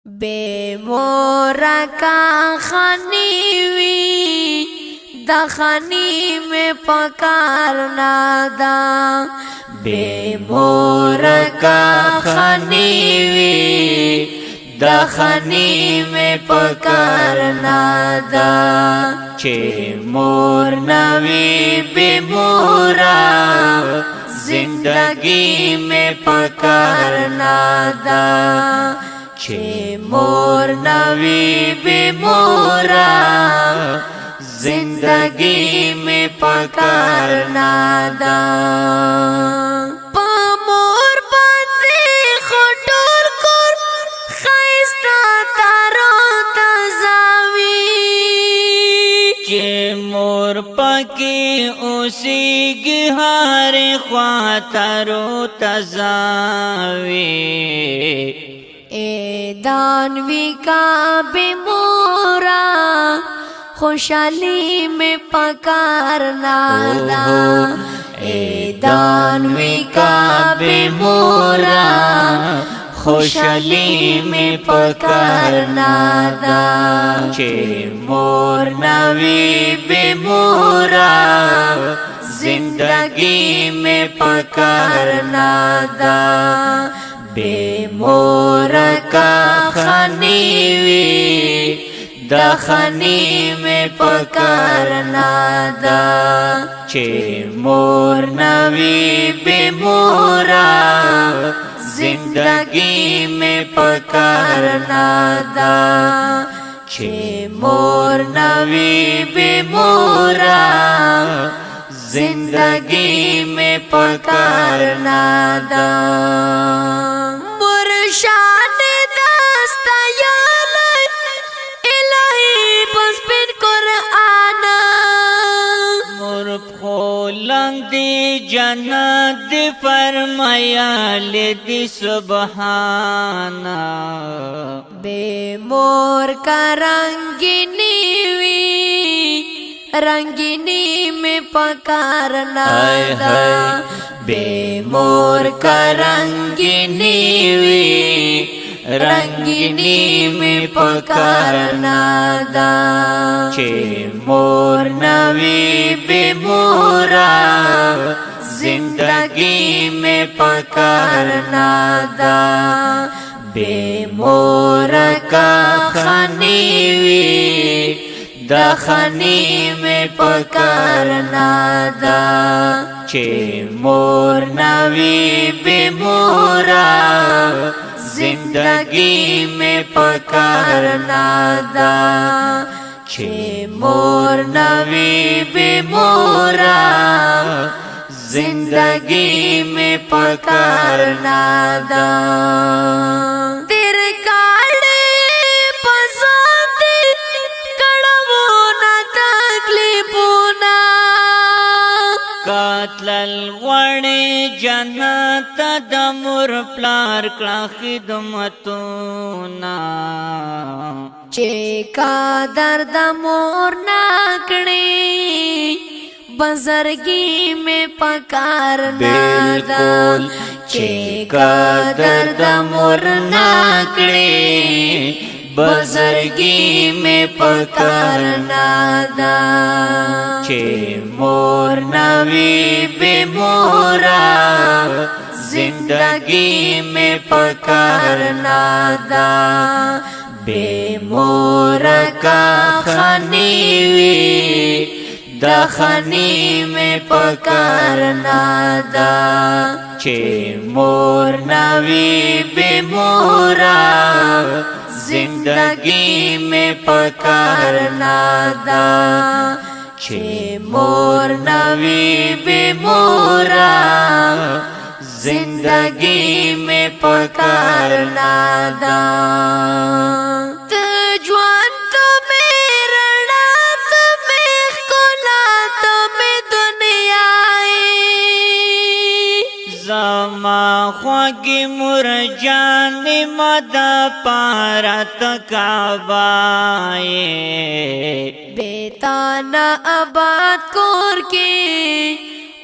بے مورا کا خانی وی دا خانی میں پکارنا دا بے مورا کا خانی وی دا خانی میں پکارنا دا چے مور نوی بے مورا زندگی میں پکارنا دا چے مور نوی بے مورا زندگی میں پکارنا دا پا مور باندې خټور کور خیستا تارو تزاوی چے مور پکی اوسیگی ہر خواہ تارو تزاوی اے دانوی کا بے مورا خوشحالی میں پکارنا دا اے دانوی کا بے مورا خوشحالی میں پکارنا دا چے مور نوی بے مورا زندگی میں پکارنا دا بے مورا کا خانی وی دا خانی میں پکارنا دا چے مور نوی بے مورا زندگی میں پکارنا دا چے مور نوی بے مورا زندگی میں پکارنا دا مرشاد داستا یالی الہی بس پن قرآن مرب خولنگ دی جنت دی فرمایا دی سبحانا بے مور کا رنگینی وی رنگینی میں پکارنا دا بے مور کا رنگینی وی رنگینی میں پکارنا دا چے مور نوی بے مورا زندگی میں پکارنا دا بے مورا کا خانی وی دا خانی میں پکارنا دا چے مور نوی بے مورا زندگی میں پکارنا دا چے مور نوی بے مورا زندگی میں پکارنا دا قاتل غوڑی جنت دمور پلار کلا خدمتونا چے کا درد مور ناکڑی بزرگی میں پکارنا دا چے کا درد مور ناکڑی بزرگی میں پکارنا دا چے مور نوی بے مورا زندگی میں پکارنا دا بے مورا کا خانی وی دا خانی میں پکارنا دا چے مور نوی بے مورا زندگی میں پکارنا دا چے مور نوی بے مورا زندگی میں پکارنا دا تجوان تمہیں رڑا تمہیں کلا تمہیں دنیای زما خواگی مرجان مدہ پارا تکابائے بیتانا آباد کور کے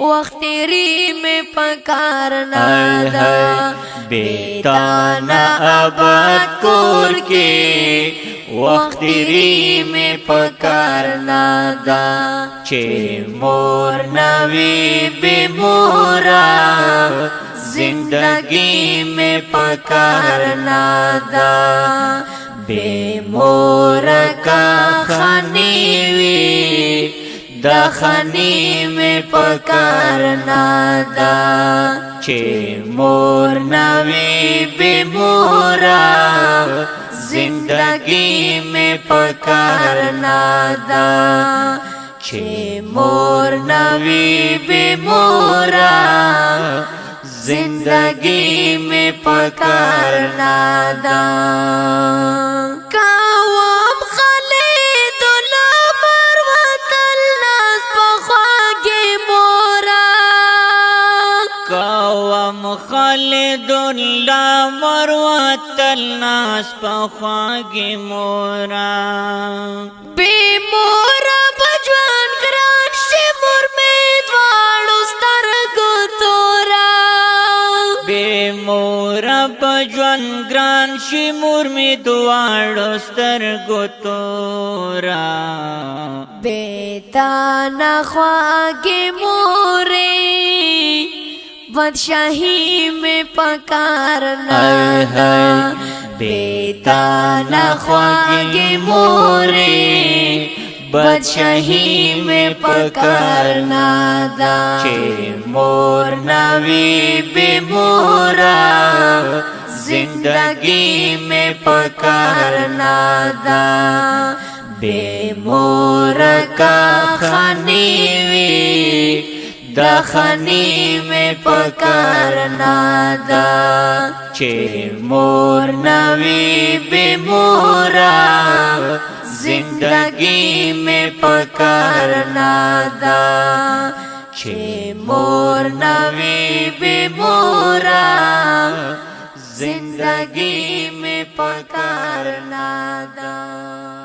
وقت تیری میں پکارنا دا بیتانا آباد کور کی وقت تیری میں پکارنا دا چه مور نوی بے مورا زندگی میں پکارنا دا بے مورا کا خانی وی دا خانی میں پکارنا دا چه مور نوی بے مورا زندگی میں پکارنا دا چه مور نوی بے مورا زندگی میں پکارنا دا خالد اللہ مروت الناس پخواگی مورا بے مورا بجوان گران شمور میں دوارو سترگو تورا بے مورا بجوان گران شمور میں دوارو سترگو تورا بیتانا خواگی مورے بدشاہی میں پکارنا دا بیتانا خواگی مورے بدشاہی میں پکارنا دا چه مور نوی بے مورا زندگی میں پکارنا دا بے مورا کا خانی وی دا خانی میں پکارنا دا چه مور نوی بے مورا زندگی میں پکارنا دا چه مور نوی بے مورا زندگی میں پکارنا دا